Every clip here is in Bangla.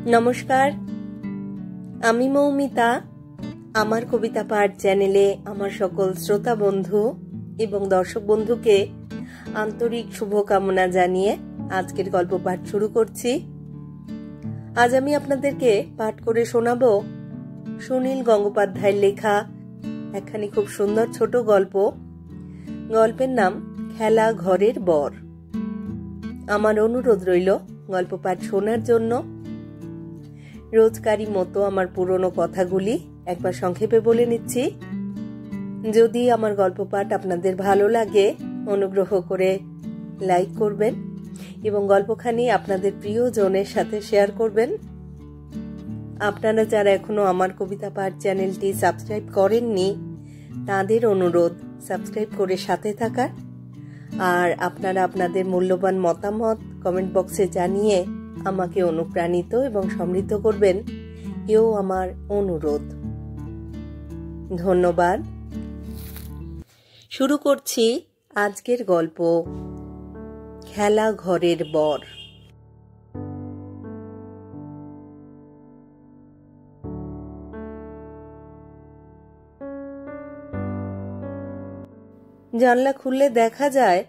নমস্কার, আমি মৌমিতা। আমার কবিতা পাঠ চ্যানেলে আমার সকল শ্রোতা বন্ধু এবং দর্শক বন্ধুকে আন্তরিক শুভকামনা জানিয়ে আজকের গল্প পাঠ শুরু করছি। আজ আমি আপনাদেরকে পাঠ করে শোনাব সুনীল গঙ্গোপাধ্যায়ের লেখা একখানি খুব সুন্দর ছোট গল্প। গল্পের নাম খেলা ঘরের বর। আমার অনুরোধ রইল গল্প পাঠ শোনার জন্য। রোজকারই মতো আমার পুরনো কথাগুলি একবার সংক্ষেপে বলে নিচ্ছি। যদি আমার গল্প পাঠ আপনাদের ভালো লাগে, অনুগ্রহ করে লাইক করবেন এবং গল্পখানি আপনাদের প্রিয়জনের সাথে শেয়ার করবেন। আপনারা যারা এখনো আমার কবিতা পাঠ চ্যানেলটি সাবস্ক্রাইব করেননি, তাদের অনুরোধ সাবস্ক্রাইব করে সাথে থাকার। আর আপনারা আপনাদের মূল্যবান মতামত কমেন্ট বক্সে জানিয়ে আমাকে অনুপ্রাণিত এবং সমৃদ্ধ করবেন, এও আমার অনুরোধ। ধন্যবাদ। শুরু করছি আজকের গল্প, খেলা ঘরের বর। জানলা খুললে দেখা যায়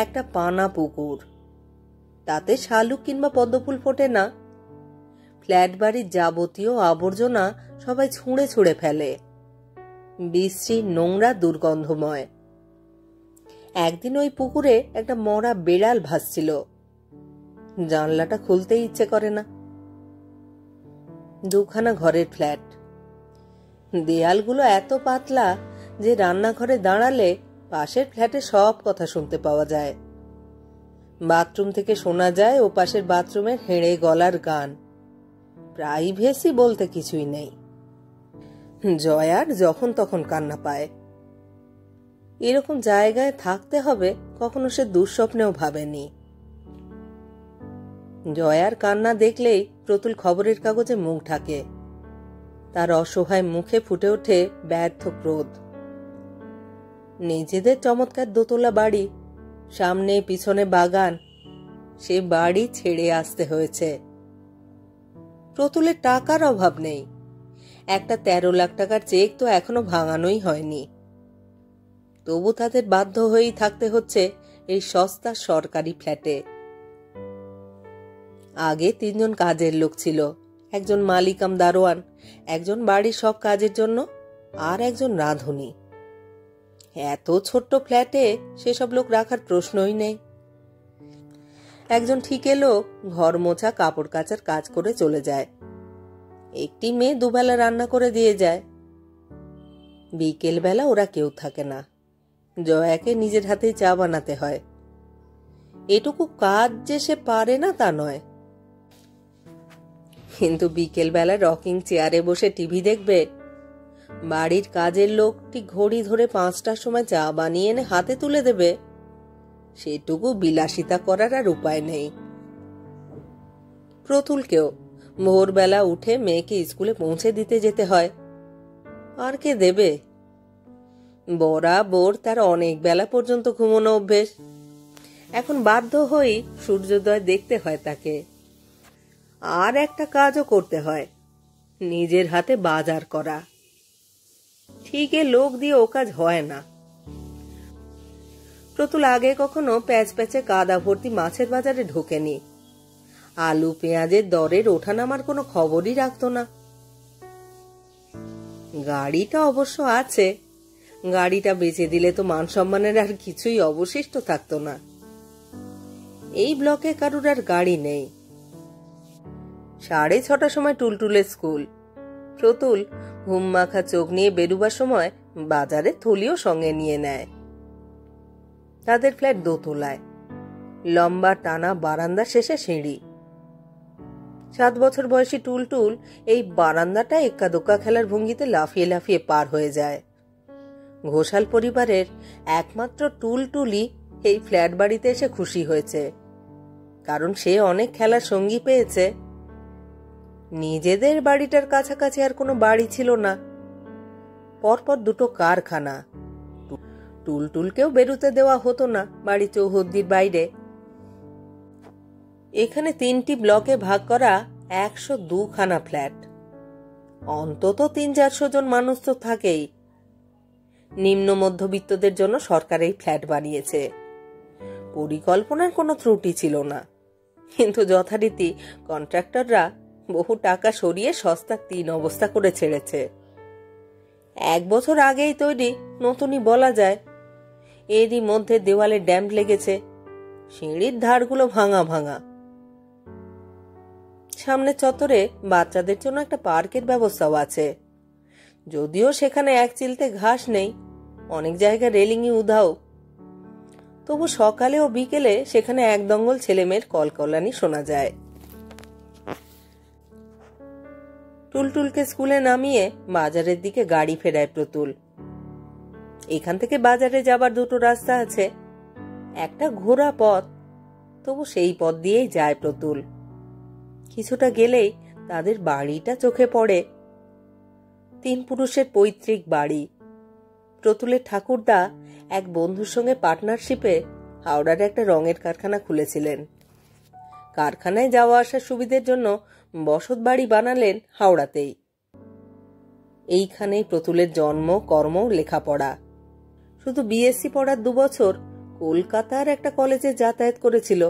একটা পানা পুকুর। তাতে শালুক কিংবা পদ্মফুল ফোটে না। ফ্ল্যাট বাড়ির যাবতীয় আবর্জনা সবাই ছুঁড়ে ছুঁড়ে ফেলে। বিশ্রী, নোংরা, দুর্গন্ধময়। একদিন ওই পুকুরে একটা মরা বেড়াল ভাসছিল। জানলাটা খুলতেই ইচ্ছে করে না। দুখানা ঘরের ফ্ল্যাট। দেয়ালগুলো এত পাতলা যে রান্নাঘরে দাঁড়ালে পাশের ফ্ল্যাটে সব কথা শুনতে পাওয়া যায়। বাথরুম থেকে শোনা যায় ও পাশের বাথরুমের হেঁড়ে গলার গান। প্রাইভেসি বলতে কিছুই নেই। জয়ার যখন তখন কান্না পায়। এরকম জায়গায় থাকতে হবে কখনো সে দুঃস্বপ্নেও ভাবেনি। জয়ার কান্না দেখলেই প্রতুল খবরের কাগজে মুখ ঢাকে। তার অসহায় মুখে ফুটে ওঠে ব্যর্থ ক্রোধ। নিজেদের চমৎকার দোতলা বাড়ি, সামনে পিছনে বাগান, সে বাড়ি ছেড়ে আসতে হয়েছে। প্রতুলের টাকার অভাব নেই। একটা 13 লাখ টাকার চেক তো এখনো ভাঙানোই হয়নি। তবু তাদের বাধ্য হয়েই থাকতে হচ্ছে এই সস্তা সরকারি ফ্ল্যাটে। আগে 3 জন কাজের লোক ছিল, একজন মালিকাম দারোয়ান, একজন বাড়ির সব কাজের জন্য, আর একজন রাঁধুনি। এত ছোট্ট ফ্ল্যাটে সেসব লোক রাখার প্রশ্নই নেই। একজন ঠিকে লোক ঘর মোছা কাপড় কাচার কাজ করে চলে যায়। একটি মেয়ে দুবেলা রান্না করে দিয়ে যায়। বিকেল বেলা ওরা কেউ থাকে না। জয়াকে নিজের হাতেই চা বানাতে হয়। এটুকু কাজ যে সে পারে না তা নয়, কিন্তু বিকেল বেলা রকিং চেয়ারে বসে টিভি দেখবে, বাড়ির কাজের লোকটি ঘড়ি ধরে 5টার সময় চা বানিয়ে এনে হাতে তুলে দেবে, সেটুকু বিলাসিতা করার আর উপায় নেই। প্রতুলকেও ভোরবেলা উঠে মেয়েকে স্কুলে পৌঁছে দিতে যেতে হয়। আর কে দেবে? বরাবর তার অনেক বেলা পর্যন্ত ঘুমানো অভ্যেস। এখন বাধ্য হয়েই সূর্যোদয় দেখতে হয় তাকে। আর একটা কাজও করতে হয়, নিজের হাতে বাজার করা। ঠিকে লোক দিয়ে ও কাজ হয় না। প্রতুল আগে কখনো প্যাচ প্যাচে কাদা ভর্তি মাছের বাজারে ঢোকেনি। আলু পেঁয়াজের দরের ওঠানামার কোনো খবরই রাখতো না। গাড়িটা অবশ্য আছে। গাড়িটা বেচে দিলে তো মান সম্মানের আর কিছুই অবশিষ্ট থাকতো না। এই ব্লকে কারুর আর গাড়ি নেই। 6:30টার সময় টুলটুলের স্কুল। প্রতুল ঘুম মাখা চোখ নিয়ে বেরুবার সময় বাজারে থলিও সঙ্গে নিয়ে নেয়। তাদের ফ্ল্যাট দোতলায়। লম্বা টানা বারান্দা শেষে সিঁড়ি। 7 বছর বয়সী টুলটুল এই বারান্দাটা এক্কা দোক্কা খেলার ভঙ্গিতে লাফিয়ে লাফিয়ে পার হয়ে যায়। ঘোষাল পরিবারের একমাত্র টুলটুলি এই ফ্ল্যাট বাড়িতে এসে খুশি হয়েছে, কারণ সে অনেক খেলার সঙ্গী পেয়েছে। নিজেদের বাড়িটার কাছাকাছি আর কোনো বাড়ি ছিল না। পরপর 2টো কারখানা। টুলটুলকেও বেরুতে দেওয়া হতো না বাড়ি চৌহদ্দির বাইরে। এখানে 3টি ব্লকে ভাগ করা 102খানা ফ্ল্যাট, অন্তত 300-400 জন মানুষ তো থাকেই। নিম্ন মধ্যবিত্তদের জন্য সরকার এই ফ্ল্যাট বানিয়েছে। পরিকল্পনার কোনো ত্রুটি ছিল না, কিন্তু যথারীতি কন্ট্রাক্টররা বহু টাকা সরিয়ে সস্তা 3 অবস্থা করে ছেড়েছে। 1 বছর আগেই তৈরি, নতুনই বলা যায়। এরই মধ্যে দেওয়ালে ড্যাম্প লেগেছে, সিঁড়ির ধারগুলো ভাঙা ভাঙা। সামনে চত্বরে বাচ্চাদের জন্য একটা পার্কের ব্যবস্থাও আছে, যদিও সেখানে এক চিলতে ঘাস নেই, অনেক জায়গায় রেলিংই উধাও। তবু সকালে ও বিকেলে সেখানে এক দঙ্গল ছেলেমেয়ের কলকলানি শোনা যায়। টুলটুলকে স্কুলে নামিয়ে বাজারের দিকে গাড়ি ফেরায় প্রতুল। এখান থেকে বাজারে যাবার 2টো রাস্তা আছে, একটা ঘোড়া পথ, তবু সেই পথ দিয়েই যায় প্রতুল। কিছুটা গেলেই তাদের বাড়িটা চোখে পড়ে। 3 পুরুষের পৈতৃক বাড়ি। প্রতুলের ঠাকুরদা এক বন্ধুর সঙ্গে পার্টনারশিপে হাওড়ার একটা রঙের কারখানা খুলেছিলেন। কারখানায় যাওয়া আসার সুবিধের জন্য বসত বাড়ি বানালেন হাওড়াতেই। এইখানেই প্রতুলের জন্ম, কর্ম, লেখাপড়া। শুধু বিএসসি পড়ার 2 বছর কলকাতার একটা কলেজে যাতায়াত করেছিল।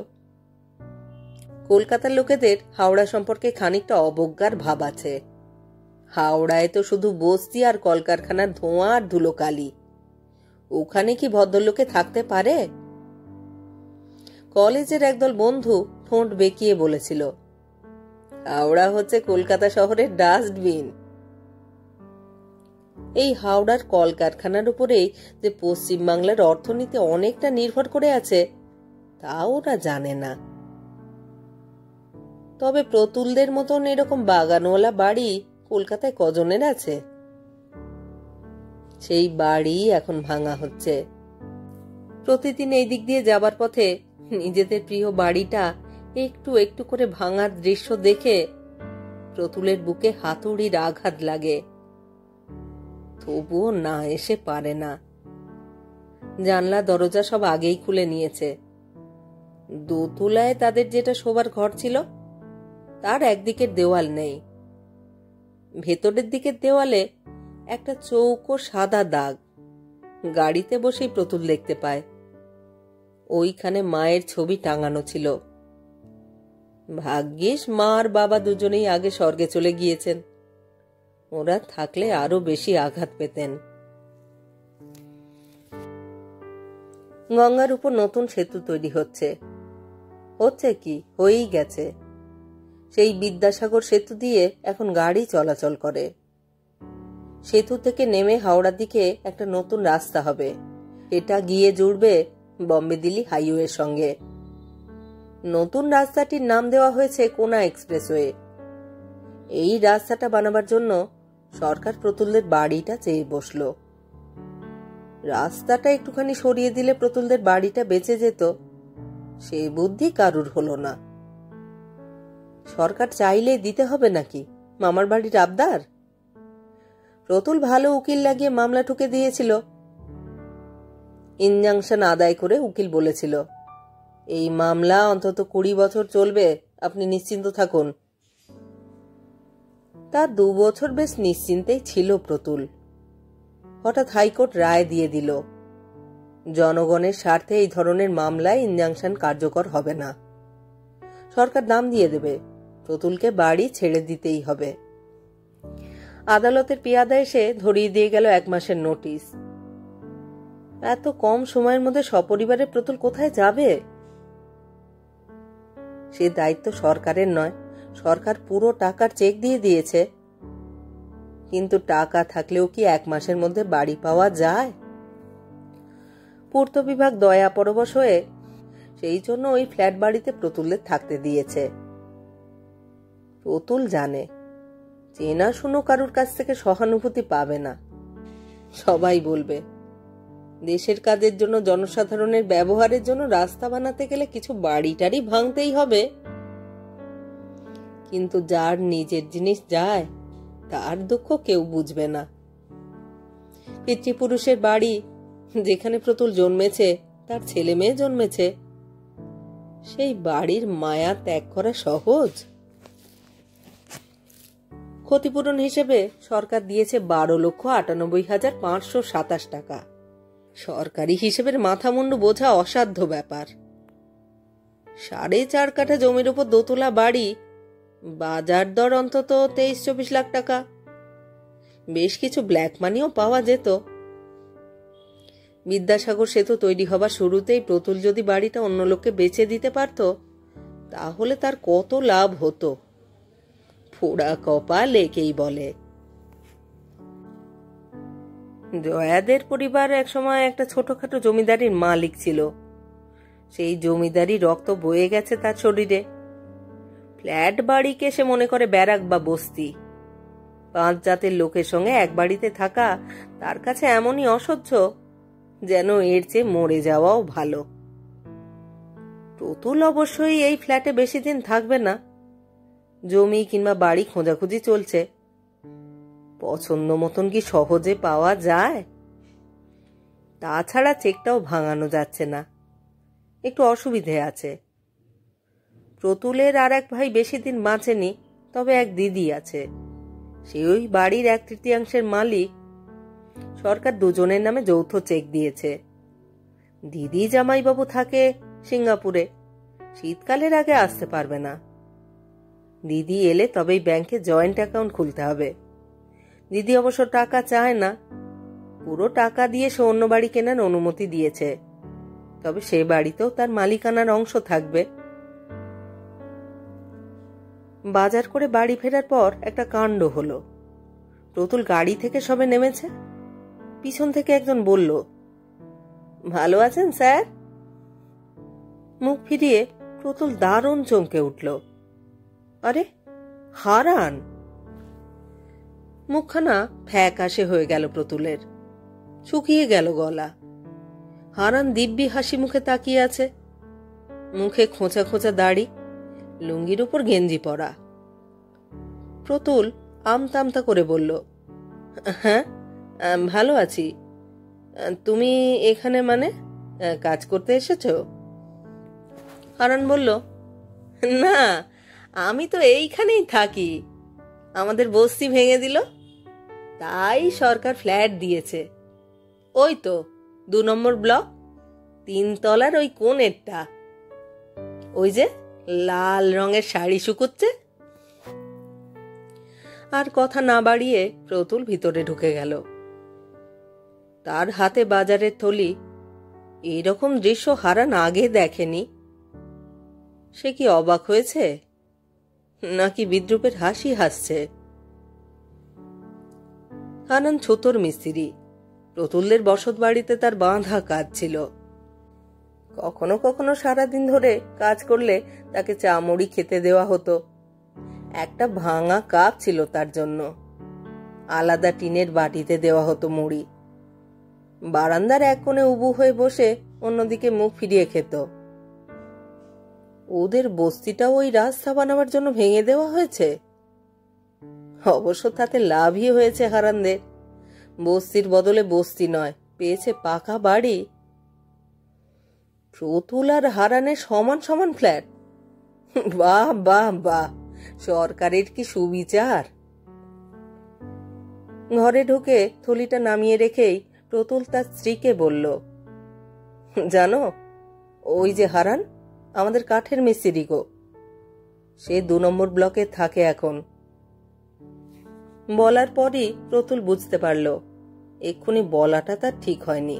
কলকাতার লোকেদের হাওড়া সম্পর্কে খানিকটা অবজ্ঞার ভাব আছে। হাওড়ায় তো শুধু বস্তি আর কলকারখানার ধোঁয়া আর ধুলোকালি, ওখানে কি ভদ্রলোকে থাকতে পারে? কলেজের একদল বন্ধু ঠোঁট বেঁকিয়ে বলেছিল, হাওড়া হচ্ছে কলকাতা শহরের ডাস্টবিন। এই হাওড়ার কলকারখানার উপরেই যে পশ্চিমবাংলার অর্থনীতি অনেকটা নির্ভর করে আছে, তা ওরা জানে না। তবে প্রতুলদের মতন এরকম বাগানওয়ালা বাড়ি কলকাতায় কজনের আছে? সেই বাড়ি এখন ভাঙা হচ্ছে। প্রতিদিন এই দিক দিয়ে যাবার পথে নিজেদের প্রিয় বাড়িটা একটু একটু করে ভাঙার দৃশ্য দেখে প্রতুলের বুকে হাতুড়ির আঘাত লাগে। তবুও না এসে পারে না। জানলা দরজা সব আগেই খুলে নিয়েছে। দোতলায় তাদের যেটা শোবার ঘর ছিল, তার একদিকের দেওয়াল নেই। ভেতরের দিকের দেওয়ালে একটা চৌকো সাদা দাগ। গাড়িতে বসেই প্রতুল দেখতে পায় ওইখানে মায়ের ছবি টাঙানো ছিল। ভাগ্যিস মা আর বাবা দুজনেই আগে স্বর্গে চলে গিয়েছেন, ওরা থাকলে আরো বেশি আঘাত পেতেন। গঙ্গার উপর নতুন সেতু তৈরি হচ্ছে। কি হয়েই গেছে। সেই বিদ্যাসাগর সেতু দিয়ে এখন গাড়ি চলাচল করে। সেতু থেকে নেমে হাওড়ার দিকে একটা নতুন রাস্তা হবে, এটা গিয়ে জুড়বে বম্বে দিল্লি হাইওয়ের সঙ্গে। নতুন রাস্তাটির নাম দেওয়া হয়েছে কোনা এক্সপ্রেসওয়ে। এই রাস্তাটা বানাবার জন্য সরকার প্রতুলদের বাড়িটা চেয়ে বসল। রাস্তাটা একটুখানি সরিয়ে দিলে প্রতুলদের বাড়িটা বেঁচে যেত, সে বুদ্ধি কারুর হলো না। সরকার চাইলে দিতে হবে নাকি মামার বাড়ির আবদার? প্রতুল ভালো উকিল লাগিয়ে মামলা ঠুকে দিয়েছিল। ইনজাংশন আদায় করে উকিল বলেছিল, এই মামলা অন্তত 20 বছর চলবে, আপনি নিশ্চিন্ত থাকুন। তার 2 বছর বেশ নিশ্চিন্তেই ছিল প্রতুল। হঠাৎ হাইকোর্ট রায় দিয়ে দিল, জনগণের স্বার্থে এই ধরনের মামলায় ইনজাংশন কার্যকর হবে না। সরকার দাম দিয়ে দেবে, প্রতুলকে বাড়ি ছেড়ে দিতেই হবে। আদালতের পেয়াদা এসে ধরিয়ে দিয়ে গেল 1 মাসের নোটিশ। এত কম সময়ের মধ্যে সপরিবারে প্রতুল কোথায় যাবে? সে দায়িত্ব সরকারের নয়, সরকার পুরো টাকার চেক দিয়ে দিয়েছে। কিন্তু টাকা থাকলেও কি 1 মাসের মধ্যে বাড়ি পাওয়া যায়? পূর্ত বিভাগ দয়া পরবশ হয়ে সেই জন্য ওই ফ্ল্যাট বাড়িতে প্রতুলদের থাকতে দিয়েছে। প্রতুল জানে চেনা শুনো কারুর কাছ থেকে সহানুভূতি পাবে না। সবাই বলবে দেশের কাজের জন্য, জনসাধারণের ব্যবহারের জন্য রাস্তা বানাতে গেলে কিছু বাড়িটারি ভাঙতেই হবে। কিন্তু যার নিজের জিনিস যায় তার দুঃখ কেউ বুঝবে না। পিতৃপুরুষের বাড়ি, যেখানে প্রতুল জন্মেছে, তার ছেলে মেয়ে জন্মেছে, সেই বাড়ির মায়া ত্যাগ করা সহজ? ক্ষতিপূরণ হিসেবে সরকার দিয়েছে 12,98,527 টাকা। সরকারি হিসেবের মাথামুন্ডু বোঝা অসাধ্য ব্যাপার। 4.5 কাঠা জমির উপর দোতলা বাড়ি, বাজার দর অন্তত 23-24 লাখ টাকা। বেশ কিছু ব্ল্যাক মানিও পাওয়া যেত। বিদ্যাসাগর সেতু তৈরি হবার শুরুতেই প্রতুল যদি বাড়িটা অন্য লোককে বেচে দিতে পারত, তাহলে তার কত লাভ হতো। পোড়া কপাল একেই বলে। জয়াদের পরিবার একসময় একটা ছোটখাটো জমিদারির মালিক ছিল। সেই জমিদারি রক্ত বয়ে গেছে তার শরীরে। ফ্ল্যাট বাড়িকে সে মনে করে ব্যারাক বা বস্তি। 5 জাতের লোকের সঙ্গে এক বাড়িতে থাকা তার কাছে এমনই অসহ্য, যেন এর চেয়ে মরে যাওয়াও ভালো। প্রতুল অবশ্যই এই ফ্ল্যাটে বেশি দিন থাকবে না। জমি কিংবা বাড়ি খোঁজাখুঁজি চলছে। পছন্দ মতন কি সহজে পাওয়া যায়? তাছাড়া চেকটাও ভাঙানো যাচ্ছে না, একটু অসুবিধে আছে। প্রতুলের আর এক ভাই বেশি দিন বাঁচেনি, তবে এক দিদি আছে। সে ওই বাড়ির 1/3 মালিক। সরকার দুজনের নামে যৌথ চেক দিয়েছে। দিদি জামাইবাবু থাকে সিঙ্গাপুরে, শীতকালের আগে আসতে পারবে না। দিদি এলে তবেই ব্যাংকে জয়েন্ট অ্যাকাউন্ট খুলতে হবে। দিদি অবশ্য টাকা চায় না, পুরো টাকা দিয়ে সে অন্য বাড়ি কেনার অনুমতি দিয়েছে। তবে সে বাড়িতেও তার মালিকানার অংশ থাকবে। বাজার করে বাড়ি ফেরার পর একটা কাণ্ড হলো। প্রতুল গাড়ি থেকে সবে নেমেছে। পিছন থেকে একজন বলল, ভালো আছেন স্যার? মুখ ফিরিয়ে প্রতুল দারুণ চমকে উঠল। আরে হারান! মুখখানা ফ্যাকাশে হয়ে গেল প্রতুলের, শুকিয়ে গেল গলা। হারান দিব্যি হাসি মুখে তাকিয়ে আছে। মুখে খোঁচা খোঁচা দাড়ি, লুঙ্গির উপর গেঞ্জি পরা। প্রতুল আমতা আমতা করে বলল, হ্যাঁ ভালো আছি। তুমি এখানে মানে কাজ করতে এসেছ? হারান বলল, না, আমি তো এইখানেই থাকি। আমাদের বস্তি ভেঙে দিল, তাই সরকার ফ্ল্যাট দিয়েছে। ওই তো 2 নম্বর ব্লক, 3 তলার ওই কোণেরটা। ওই যে লাল রঙের শাড়ি শুকুচ্ছে। আর কথা না বাড়িয়ে প্রতুল ভিতরে ঢুকে গেল। তার হাতে বাজারের থলি। এইরকম দৃশ্য হারান আগে দেখেনি। সে কি অবাক হয়েছে, নাকি বিদ্রুপের হাসি হাসছে? হারান ছুতোর মিস্ত্রি। প্রতুলদের বসত বাড়িতে তার বাঁধা কাজ ছিল। কখনো কখনো সারাদিন ধরে কাজ করলে তাকে চা মুড়ি খেতে দেওয়া হতো। একটা ভাঙা কাপ ছিল তার জন্য। আলাদা টিনের বাটিতে দেওয়া হতো মুড়ি। বারান্দার এক কোণে উবু হয়ে বসে অন্যদিকে মুখ ফিরিয়ে খেত। ওদের বস্তিটাও ওই রাস্তা বানাবার জন্য ভেঙে দেওয়া হয়েছে। অবশ্য তাতে লাভই হয়েছে হারানদের। বস্তির বদলে বস্তি নয়, পেয়েছে পাকা বাড়ি। প্রতুল আর হারানের সমান সমান ফ্ল্যাট। বাহ বাহ বাহ, সরকারের কি সুবিচার! ঘরে ঢুকে থলিটা নামিয়ে রেখেই প্রতুল তার স্ত্রীকে বলল, জানো, ওই যে হারান আমাদের কাঠের মিস্ত্রি গো, সে 2 নম্বর ব্লকে থাকে এখন। বলার পরই প্রতুল বুঝতে পারল এক্ষুনি বলাটা তার ঠিক হয়নি।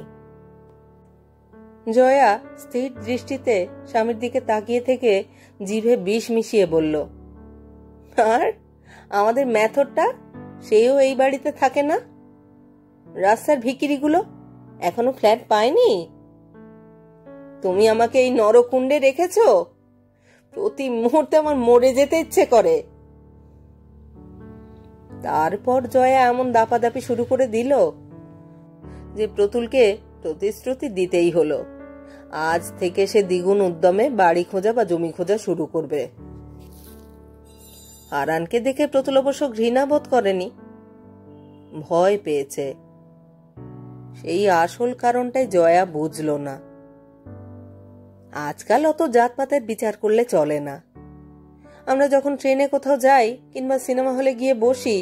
জয়া স্থির দৃষ্টিতে স্বামীর দিকে তাকিয়ে থেকে জিভে বিষ মিশিয়ে বলল, আর আমাদের মেথডটা, সেও এই বাড়িতে থাকে না? রাস্তার ভিখিরিগুলো এখনো ফ্ল্যাট পায়নি? তুমি আমাকে এই নরকুণ্ডে রেখেছ। প্রতি মুহূর্তে আমার মরে যেতে ইচ্ছে করে। তারপর জয়া এমন দাপাদাপি শুরু করে দিল যে প্রতুলকে প্রতিশ্রুতি দিতেই হলো, আজ থেকে সে দ্বিগুণ উদ্যমে বাড়ি খোঁজা বা জমি খোঁজা শুরু করবে। হারানকে দেখে প্রতুল অবশ্য ঘৃণা বোধ করেনি, ভয় পেয়েছে। সেই আসল কারণটাই জয়া বুঝল না। আজকাল অত জাতপাতের বিচার করলে চলে না। আমরা যখন ট্রেনে কোথাও যাই কিংবা সিনেমা হলে গিয়ে বসি,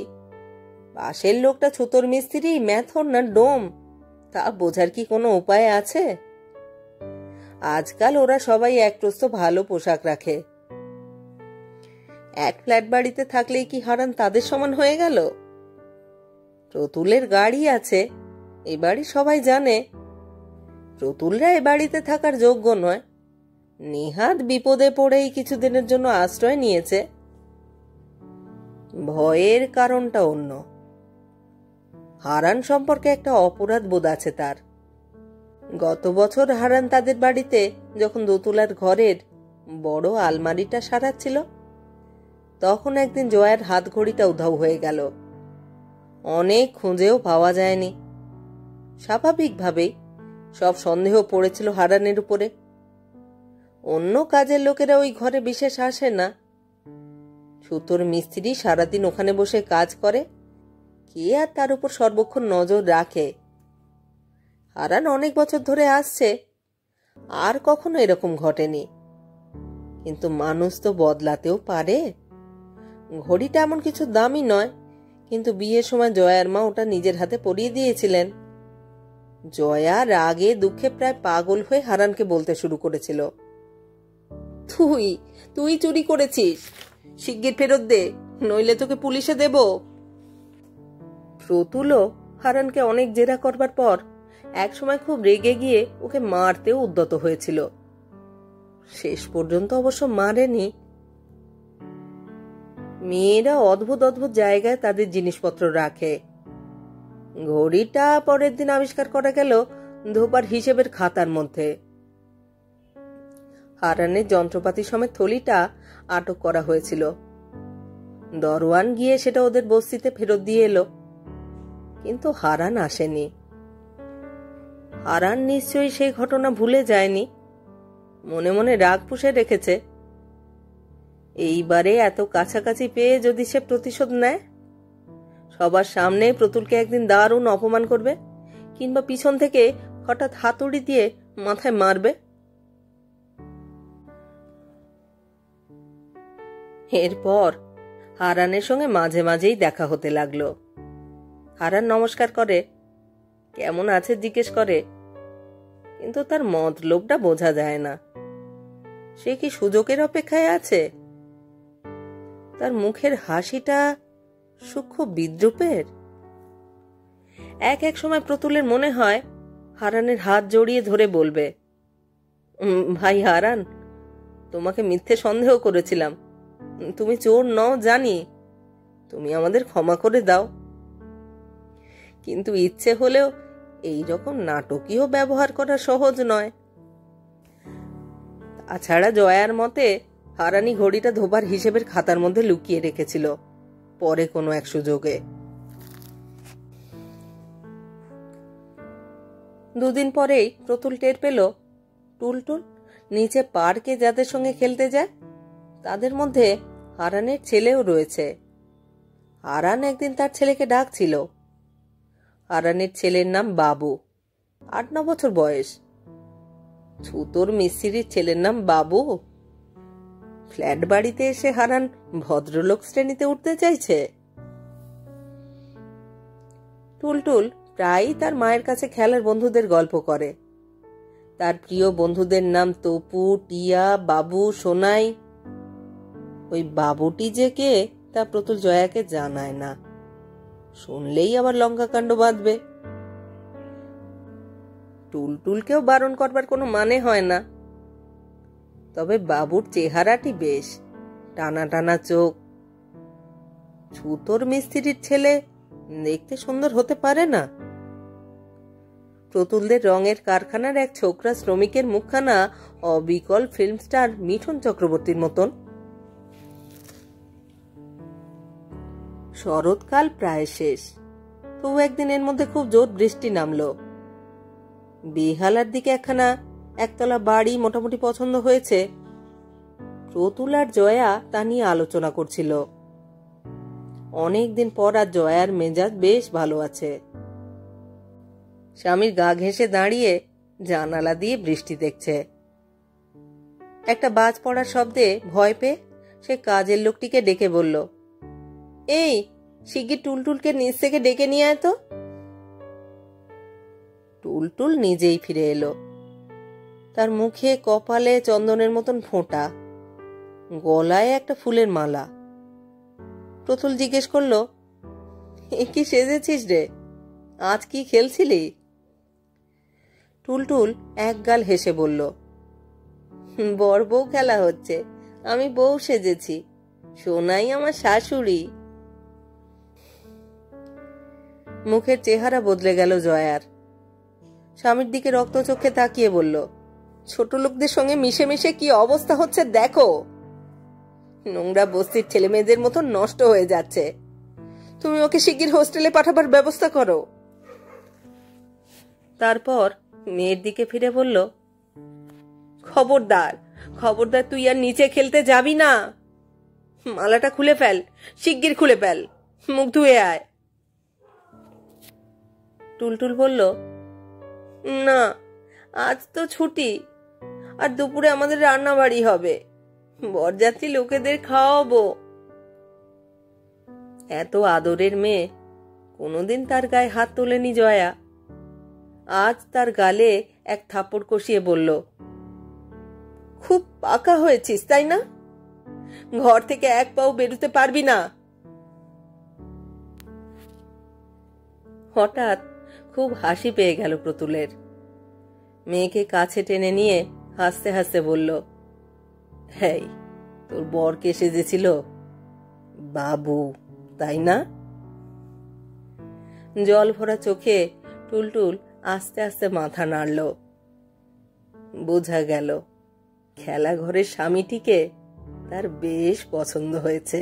পাশের লোকটা ছুতোর মিস্ত্রি, ম্যাথর না ডোম, তা বোঝার কি কোনো উপায় আছে? আজকাল ওরা সবাই একপ্রস্ত ভালো পোশাক রাখে। এক ফ্ল্যাট বাড়িতে থাকলেই কি হারান তাদের সমান হয়ে গেল? প্রতুলের গাড়ি আছে, এ বাড়ি সবাই জানে। প্রতুলরা এ বাড়িতে থাকার যোগ্য নয়, নেহাত বিপদে পড়েই কিছুদিনের জন্য আশ্রয় নিয়েছে। ভয়ের কারণটা অন্য। হারান সম্পর্কে একটা অপরাধ বোধ আছে তার। গত বছর হারান তাদের বাড়িতে যখন দোতলার ঘরের বড় আলমারিটা সারাচ্ছিল, তখন একদিন জয়ার হাত ঘড়িটা উধাও হয়ে গেল। অনেক খুঁজেও পাওয়া যায়নি। স্বাভাবিকভাবেই সব সন্দেহ পড়েছিল হারানের উপরে। অন্য কাজের লোকেরা ওই ঘরে বিশেষ আসে না। সুতোর মিস্ত্রি সারাদিন ওখানে বসে কাজ করে, কে আর তার উপর সর্বক্ষণ নজর রাখে? হারান অনেক বছর ধরে আসছে, আর কখনো এরকম ঘটেনি। কিন্তু মানুষ তো বদলাতেও পারে। ঘড়িটা এমন কিছু দামি নয়, কিন্তু বিয়ের সময় জয়ার মা ওটা নিজের হাতে পরিয়ে দিয়েছিলেন। জয়া রাগে দুঃখে প্রায় পাগল হয়ে হারানকে বলতে শুরু করেছিল, তুই তুই চুরি করেছিস, শিগগির ফেরত দে, নইলে তোকে পুলিশে দেব। প্রতুলও হারানকে অনেক জেরা করবার পর এক সময় খুব রেগে গিয়ে ওকে মারতেও উদ্যত হয়েছিল। শেষ পর্যন্ত অবশ্য মারেনি। মেয়েরা অদ্ভুত অদ্ভুত জায়গায় তাদের জিনিসপত্র রাখে। ঘড়িটা পরের দিন আবিষ্কার করা গেল ধোপার হিসেবের খাতার মধ্যে। হারানের যন্ত্রপাতি সমেত থলিটা আটক করা হয়েছিল। দরওয়ান গিয়ে সেটা ওদের বস্তিতে ফেরত দিয়ে এলো, কিন্তু হারান আসেনি। হারান নিশ্চয়ই সেই ঘটনা ভুলে যায়নি, মনে মনে রাগ পুষে রেখেছে। এইবারে এত কাছাকাছি পেয়ে যদি সে প্রতিশোধ নেয়, সবার সামনে প্রতুলকে একদিন দারুণ অপমান করবে, কিংবা পিছন থেকে হঠাৎ হাতুড়ি দিয়ে মাথায় মারবে। এরপর হারানের সঙ্গে মাঝে মাঝেই দেখা হতে লাগলো। হারান নমস্কার করে, কেমন আছে জিজ্ঞেস করে, কিন্তু তার মতলবটা বোঝা যায় না। সে কি সুযোগের অপেক্ষায় আছে? তার মুখের হাসিটা সূক্ষ্ম বিদ্রুপের। এক এক সময় প্রতুলের মনে হয় হারানের হাত জড়িয়ে ধরে বলবে, ভাই হারান, তোমাকে মিথ্যে সন্দেহ করেছিলাম, তুমি চোর নও জানি, তুমি আমাদের ক্ষমা করে দাও। কিন্তু ইচ্ছে হলেও এই রকম নাটকীয় ব্যবহার করা সহজ নয়। তাছাড়া জয়ার মতে হারানি ঘড়িটা ধোবার হিসেবের খাতার মধ্যে লুকিয়ে রেখেছিল, পরে কোনো এক সুযোগে। দুদিন পরেই প্রতুল টের পেল টুলটুল নিচে পার্কে যাদের সঙ্গে খেলতে যায় তাদের মধ্যে হারানের ছেলেও রয়েছে। হারান একদিন তার ছেলেকে ডাকছিল। হারানের ছেলের নাম বাবু, 8-9 বছর বয়স। ছুতোর মিস্ত্রির ছেলের নাম বাবু। ফ্ল্যাট বাড়িতে এসে হারান ভদ্রলোক শ্রেণীতে উঠতে চাইছে। টুলটুল প্রায়ই তার মায়ের কাছে খেলার বন্ধুদের গল্প করে। তার প্রিয় বন্ধুদের নাম তপু, টিয়া, বাবু, সোনাই। ওই বাবুটি যে কে তা প্রতুল জয়াকে জানায় না, শুনলেই আবার লঙ্কাকাণ্ড বাঁধবে। টুলটুলকেও বারণ করবার কোনো মানে হয় না। তবে বাবুর চেহারাটি বেশ, টানা টানা চোখ। ছুতোর মিস্ত্রির ছেলে দেখতে সুন্দর হতে পারে না? প্রতুলদের রঙের কারখানার এক ছোকরা শ্রমিকের মুখখানা অবিকল ফিল্ম স্টার মিঠুন চক্রবর্তীর মতন। শরৎকাল প্রায় শেষ, তবু একদিনের মধ্যে খুব জোর বৃষ্টি নামলো। বেহালার দিকে একখানা একতলা বাড়ি মোটামুটি পছন্দ হয়েছে। প্রতুল আর জয়া তা নিয়ে আলোচনা করছিল। অনেকদিন পর আর জয়ার মেজাজ বেশ ভালো আছে। স্বামীর গা ঘেঁষে দাঁড়িয়ে জানালা দিয়ে বৃষ্টি দেখছে। একটা বাজ পড়ার শব্দে ভয় পেয়ে সে কাজের লোকটিকে ডেকে বলল, এই শিগগির টুলটুলকে নিচ থেকে ডেকে নিয়ে আয় তো। টুলটুল নিজেই ফিরে এলো। তার মুখে কপালে চন্দনের মতন ফোঁটা, গলায় একটা ফুলের মালা। প্রতুল জিজ্ঞেস করলো, এ কি সেজেছিস রে? আজ কি খেলছিলি? টুলটুল এক গাল হেসে বলল, বর বউ খেলা হচ্ছে, আমি বউ সেজেছি, সোনাই আমার শাশুড়ি। মুখের চেহারা বদলে গেল জয়ার। স্বামীর দিকে রক্ত চোখে তাকিয়ে বলল, ছোট লোকদের সঙ্গে মিশে মিশে কি অবস্থা হচ্ছে দেখো। নোংরা বস্তির ছেলে মেয়েদের মতো নষ্ট হয়ে যাচ্ছে। তুমি ওকে শিগগির হোস্টেলে পাঠাবার ব্যবস্থা করো। তারপর মেয়ের দিকে ফিরে বলল, খবরদার খবরদার, তুই আর নিচে খেলতে যাবি না। মালাটা খুলে ফেল, শিগগির খুলে ফেল, মুখ ধুয়ে আয়। টুলটুল বলল, না, আজ তো ছুটি, আর দুপুরে আমাদের রান্না বাড়ি হবে, বরযাত্রী লোকেদের খাওয়াবো। এত আদরের মেয়ে কোনোদিন তার গায়ে হাত তোলেনি জয়া। আজ তার গালে এক থাপ্পড় কষিয়ে বলল, খুব পাকা হয়েছিস তাই না? ঘর থেকে এক পাও বেরোতে পারবি না। হঠাৎ খুব হাসি পেয়ে গেল প্রতুলের। মেয়েকে কাছে টেনে নিয়ে হাসতে হাসতে বলল, হেই, তোর বর কে সেজেছিল? বাবু, তাই না? জল ভরা চোখে টুলটুল আস্তে আস্তে মাথা নাড়ল। বোঝা গেল খেলা ঘরের স্বামীটিকে তার বেশ পছন্দ হয়েছে।